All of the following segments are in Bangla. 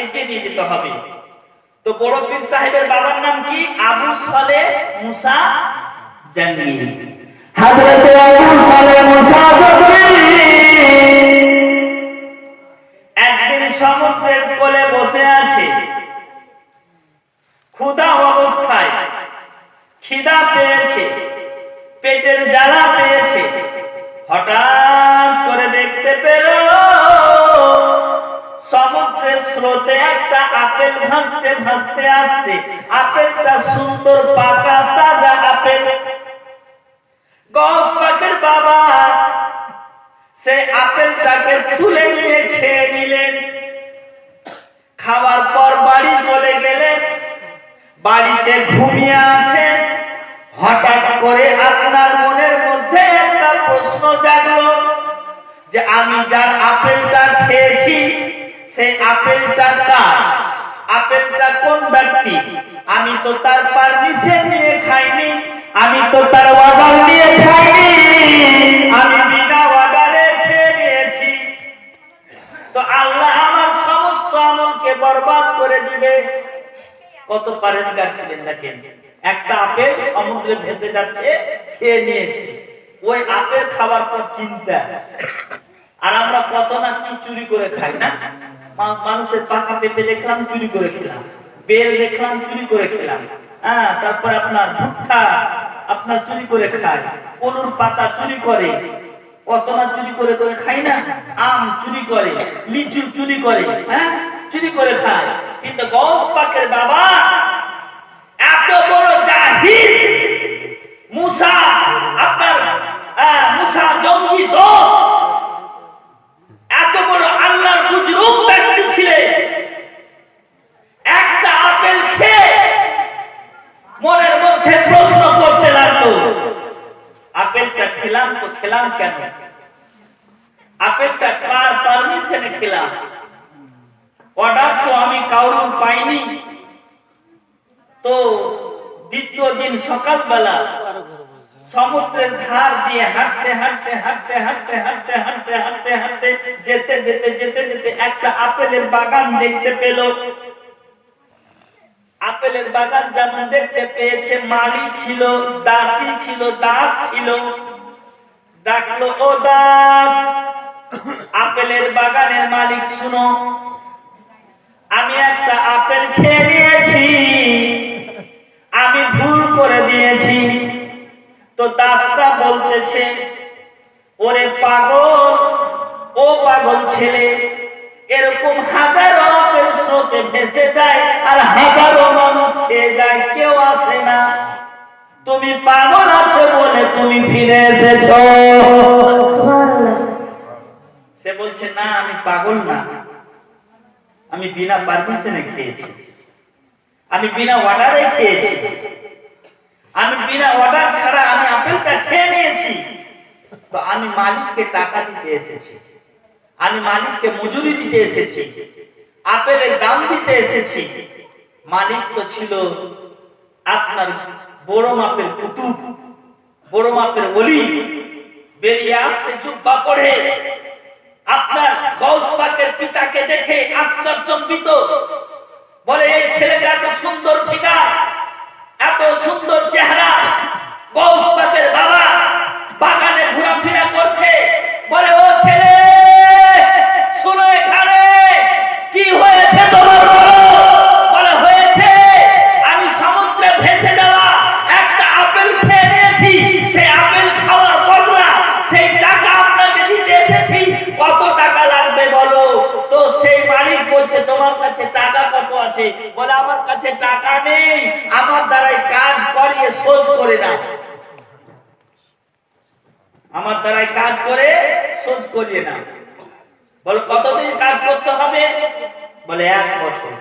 এগিয়ে নিয়ে যেতে হবে। তো বড় পীর সাহেবের বাবার নাম কি? আবু সালেহ মুসা জাঙ্গি। হযরত আবু সালেহ মুসা জাঙ্গি একদিন সমুদ্রের কোলে বসে আছে, ক্ষুধা অবস্থায়, খিদা পেয়েছে, পেটের জ্বালা পেয়েছে। হঠাৎ করে দেখতে পেল সমুদ্রের স্রোতে একটা আপেল ভাসতে ভাসতে আসছে। আপেলটা সুন্দর পাকা তাজা আপেল। গস পাকের বাবা সে আপেলটাকে তুলে নিয়ে খেয়ে নিলেন। খাওয়ার পর বাড়ি চলে গেলেন। বাড়িতে ঘুমিয়ে আছেন। হঠাৎ করে আপনার মনের মধ্যে একটা প্রশ্ন জাগলো যে আমি যার আপেলটা খেয়েছি সেই আপেলটা কার? আপেলটা কোন ব্যক্তি? আমি তো তার পারমিশন নিয়ে খাইনি, আমি তো তার অর্ডার নিয়ে খাইনি, আমি বিনা অর্ডারে খেয়ে নিয়েছি। তো আল্লাহ আমার সমস্ত আমলকে বরবাদ করে দিবে। কত পরেজগার ছিলেন দেখেন, একটা আপেল সমুদ্রে ভেসে যাচ্ছে, খেয়ে নিয়েছে। ওই আপেল খাবার পর চিন্তা। আর আমরা কত না কি চুরি করে খাই না? মানুষের পাকা পেঁপে দেখলাম চুরি করে খেলাম, বেল দেখলাম চুরি করে খেলাম, হ্যাঁ, তারপর আপনার ভুট্টা আপনার চুরি করে খায়, কলুর পাতা চুরি করে, কত না চুরি করে করে খাই না? আম চুরি করে, লিচু চুরি করে, হ্যাঁ, চুরি করে খায়। কিন্তু গৌস পাকের বাবা এত বড় জাহিল মুসা, আপনার মুসা জঙ্গি দোস্ত, এত বড় আল্লাহর বুজরুগ ব্যক্তি ছিলেন। একটা আপেল খেয়ে মনের মধ্যে প্রশ্ন করতে লাগলো, আপেলটা খেলাম তো খেলাম কেন? আপেলটা কার পারমিশনে খেলাম? অর্ডার তো আমি কাউর পাইনি। তো দ্বিতীয় দিন সকালবেলা সমুদ্রের ধার দিয়ে হাঁটতে হাঁটতে হাঁটতে হাঁটতে হাঁটতে হাঁটতে হাঁটতে হাঁটতে যেতে যেতে যেতে যেতে একটা আপেলের বাগান দেখতে পেল। আপেলের বাগান যেমন দেখতে পেয়েছে, মালি ছিল, দাসী ছিল, দাস ছিল। ডাকলো, ও দাস, আপেলের বাগানের মালিক শুনো, আমি একটা আপেল খেয়ে নিয়েছি, আমি ভুল করে দিয়েছি। তো দাসটা বলতেছে, ওরে পাগল, ও পাগল ছেলে, এরকম হাজারো আপেল স্রোতে ভেসে যায় আর হাজারো মানুষ খেয়ে যায়, কেউ আসে না। তুমি পাগল আছো বলে তুমি ফিরে এসেছো। সে বলছে, না আমি পাগল না, আমি বিনা পারমিশনে খেয়েছি, আমি বিনা অর্ডারে খেয়েছি, আমি বিনা অর্ডার ছাড়া আমি আপেলটা খেয়ে নিয়েছি। তো আমি মালিককে টাকা দিতে এসেছি, আমি মালিককে মজুরি দিতে এসেছি, আপেলের দাম দিতে এসেছি। মালিক তো ছিল আপনার বড় মাপের কুতুব, বড় মাপের ওলি। বেরিয়ে আসছে জুব্বা পরে, আপনার গৌস পাকের পিতাকে দেখে আশ্চর্যজনিত, বলে এই ছেলেটা এত সুন্দর ফিগার, এত সুন্দর চেহারা। গৌস পাকের বাবা বাগানে ঘোরাফেরা করছে, বলে, ও ছেলে শুনো এখানে, কি হয়েছে তোমার? বলে, হয়েছে আমি সমুদ্রে ভেসে যাওয়া একটা আপেল খেয়ে নিয়েছি, সেই আপেল খাওয়ার বদলা সেই টাকা আপনাকে দিতে এসেছি, কত টাকা লাগবে বলো? তো সেই মালিক বলছে, তোমার কাছে টাকা কত আছে? বলে, আমার কাছে টাকা নেই, আমার দ্বারাই কাজ করিয়ে শোধ করে না, আমার দ্বারাই কাজ করে শোধ করিয়ে না। বলে, কতদিন কাজ করতে হবে? বলে, 1 বছর।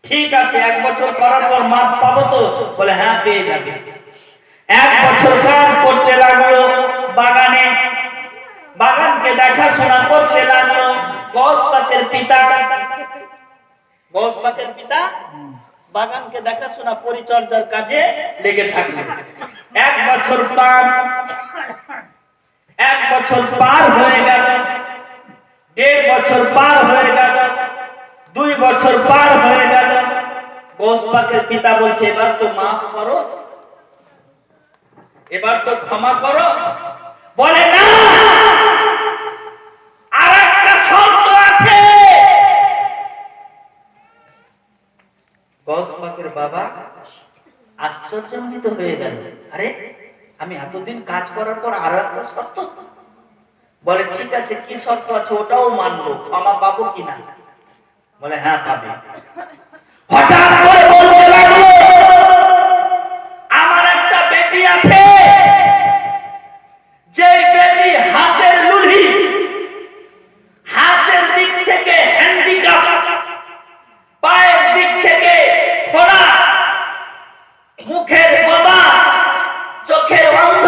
ঠিক আছে, 1 বছর করার পর মাপ পাবো তো? বলে, হ্যাঁ পেয়ে যাবে। 1 বছর কাজ করতে লাগলো বাগানে, বাগানকে দেখাশোনা করতে লাগলো। গৌস পাকের পিতা, গৌস পাকের পিতা বাগানকে দেখাশোনা পরিচর্যার কাজে লেগে থাকলেন। 1 বছর পার, 1 বছর পার হয়ে গেল, 1.5 বছর পার হয়ে গেল, 2 বছর পার হয়ে গেল। গৌস পাকের পিতা বলছে এবার তো মাফ করো, এবার তো ক্ষমা করো। বলে না, আর একটা শর্ত আছে। গৌস পাকের বাবা আশ্চর্যান্বিত হয়ে গেল, আরে আমি এতদিন কাজ করার পর আরো একটা শর্ত? বলে ঠিক আছে, কি শর্ত আছে ওটাও মানবো, ক্ষমা পাবো কিনা? বলে হ্যাঁ পাবে। হঠাৎ করে বলতে লাগলো, আমার একটা বেটি আছে, যে বেটি হাতের লুলি, হাতের দিক থেকে হ্যান্ডিক্যাপ, পায়ের দিক থেকে খোড়া, মুখের বোবা, চোখের অন্ধ,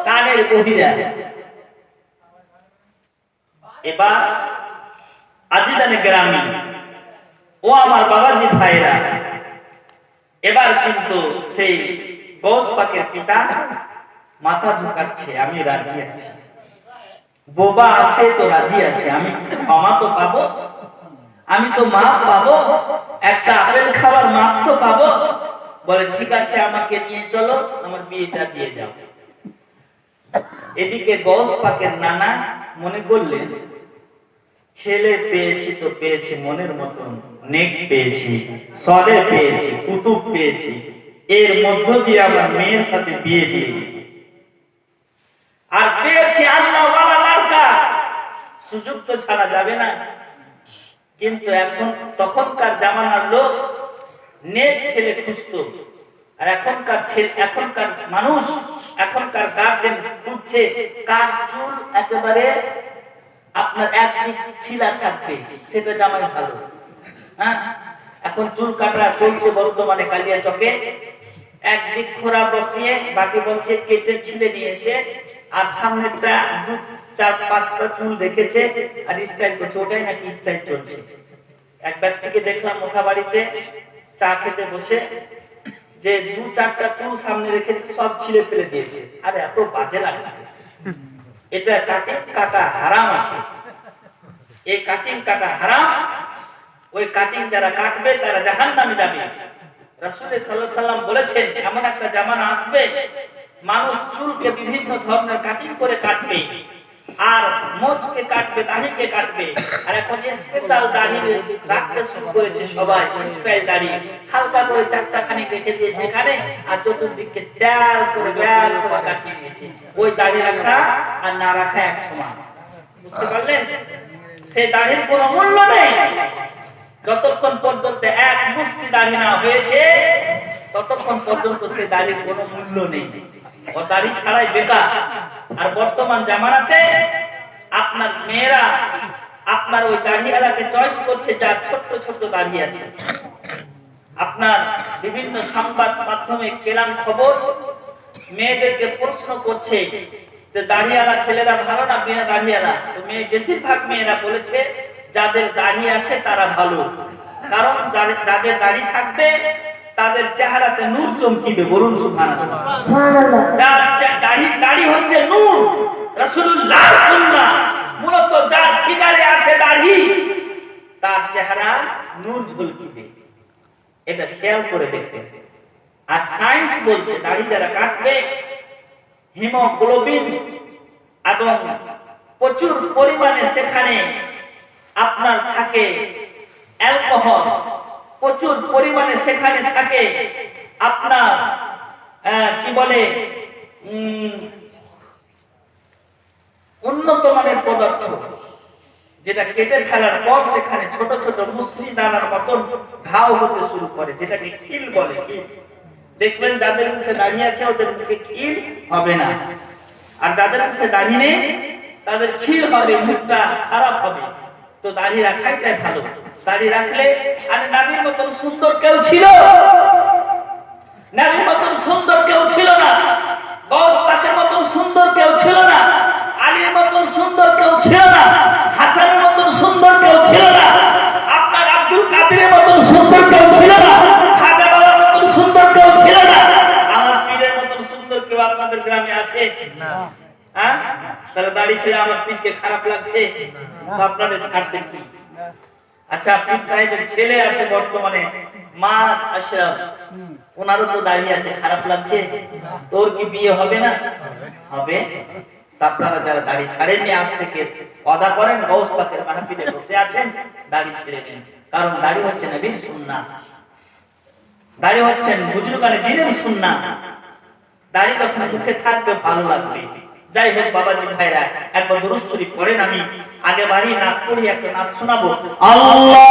কানের বহিরা। এবার আজিদানে গ্রামীণ ও আমার বাবাজি ভাইরা, এবার কিন্তু সেই গৌস পাকের পিতা মাথা ঝুঁকাচ্ছে, আমি রাজি আছি, বোবা আছে তো রাজি আছে, আমি ক্ষমা তো পাবো, আমি তো মাপ পাবো, একটা আপেল খাবার মাপ তো পাবো। বলে ঠিক আছে, আমাকে নিয়ে চলো, আমার বিয়েটা দিয়ে যাও। এদিকে গৌস পাকের নানা মনে করলেন, ছেলে পেয়েছি তো পেয়েছি মনের মতন, নেক পেয়েছি, সলে পেয়েছি, কুতুব পেয়েছি, এর মধ্য দিয়ে আমার মেয়ের সাথে বিয়ে দিয়ে দিই। আর পেয়েছি আল্লাহ ওয়ালা লড়কা, সুযোগ তো ছাড়া যাবে না। কিন্তু এখন তখনকার জামানার লোক নেক ছেলে খুঁজতো, আর এখনকার মানুষ, এখনকার গার্জেন খুঁজছে কার চুল একেবারে আপনার একদিক ছিলা থাকবে, সেটা জামাই ভালো। হ্যাঁ, এখন চুল কাটা চলছে বর্তমানে কালিয়া চকে, একদিক খোরা বসিয়ে বাকি বসিয়ে কেটে ছিলে নিয়েছে, আর সামনেটা 2-4-5টা চুল রেখেছে আর স্টাইল করছে, ওটাই নাকি স্টাইল চলছে। এক ব্যক্তিকে দেখলাম মোথা বাড়িতে চা খেতে বসে, যে 2-4টা চুল সামনে রেখেছে, সব ছিলে ফেলে দিয়েছে। আরে এত বাজে লাগছে, এটা কাটিং কাটা হারাম আছে, এই কাটিং কাটা হারাম। ওই কাটিং যারা কাটবে তারা জাহান্নামে যাবে। রাসূল সাল্লাল্লাহু আলাইহি সাল্লাম বলেছেন, এমন একটা জামানা আসবে মানুষ চুলকে বিভিন্ন ধরনের কাটিং করে কাটবে, আর মোচকে কাটবে, দাড়িকে কাটবে। আর এখন স্পেশাল দাড়ি রাখতে শুরু করেছে সবাই, স্টাইল দাড়ি হালকা করে 4টা খানি রেখে দিয়েছে এখানে, আর চতুর্দিকে তেল করে কাটিয়ে দিয়েছে। ওই দাড়ি রাখা আর না রাখা এক সমান। বুঝতে পারলেন? সেই দাড়ির কোনো মূল্য নেই। যতক্ষণ পর্যন্ত এক মুষ্টি দাড়ি না হয়েছে ততক্ষণ পর্যন্ত সেই দাড়ির কোনো মূল্য নেই, ও দাড়ি ছাড়াই বেকার। আর বর্তমান জামানাতে আপনার মেয়েরা আপনার ওই দাড়িওয়ালাকে চয়েস করছে যার ছোট্ট ছোট্ট দাড়ি আছে। আপনার বিভিন্ন সংবাদ মাধ্যমে পেলাম খবর, মেয়েদেরকে প্রশ্ন করছে যে দাড়িওয়ালা ছেলেরা ভালো না বিনা দাড়িওয়ালা? তো বেশিরভাগ মেয়েরা বলেছে যাদের দাড়ি আছে তারা ভালো, কারণ যাদের দাড়ি থাকবে তাদের চেহারাতে নূর চমকিবে। বলুন সুবহানাল্লাহ। যার দাড়ি হচ্ছে নূর, রাসূলুল্লাহ সুন্নাহ, মূলত যার ফিগারে আছে দাড়ি তার চেহারা নূর ঝলকিবে। এটা খেয়াল করে দেখবেন। আর সায়েন্স বলছে দাড়ি যারা কাটবে হিমোগ্লোবিন এবং প্রচুর পরিমাণে সেখানে আপনার থাকে অ্যালকোহল, প্রচুর পরিমাণে সেখানে থাকে আপনার কি বলে উন্নত মানের পদার্থ, যেটা কেটে ফেলার পর সেখানে ছোট ছোট মুসরি দানার মতন ঘাও হতে শুরু করে, যেটাকে খিল বলে। কি দেখবেন যাদের মুখে দাঁড়িয়ে আছে ওদের মুখে খিল হবে না, আর যাদের মুখে দাঁড়িয়ে নেই তাদের খিল হবে, মুখটা খারাপ হবে। তো দাড়ি রাখাইটাই ভালো। দাড়ি রাখলে, আর নবীর মতন সুন্দর কেউ ছিল? নবীর মতন সুন্দর কেউ ছিল না, গৌস পাকের মতন সুন্দর কেউ ছিল না, আলীর মতন সুন্দর কেউ ছিল না, হাসানের মতন সুন্দর কেউ ছিল না, আপনার আব্দুল কাদেরের মতন সুন্দর কেউ ছিল না, খাজা বাবার মতন সুন্দর কেউ ছিল না, আমার পীরের মতন সুন্দর কেউ আপনাদের গ্রামে আছে না? হ্যাঁ, তাহলে দাড়ি ছেড়ে আমার পীরকে খারাপ লাগছে, আপনাদের ছাড়তে কি? আচ্ছা পীর সাহেবের ছেলে আছে বর্তমানে মা আশরাফ, ওনারও তো দাঁড়িয়ে আছে, খারাপ লাগছে? তোর কি বিয়ে হবে না? হবে। তা আপনারা যারা দাড়ি ছাড়েননি আজ থেকে ওয়াদা করেন, গৌস পাকের মাহফিলে বসে আছেন, দাড়ি ছেড়ে দিন। কারণ দাড়ি হচ্ছে নবীর সুন্নাহ, দাড়ি হচ্ছে বুজুর্গানে দ্বীনের সুন্নাহ। দাড়ি যখন মুখে থাকবে ভালো লাগবে। যাই হোক বাবাজি ভাইরা, একবার দুরূদ শরীফ পড়েন, আমি আগে বাড়ি নাক পড়ি একটা নাচ শোনাবো। আল্লাহ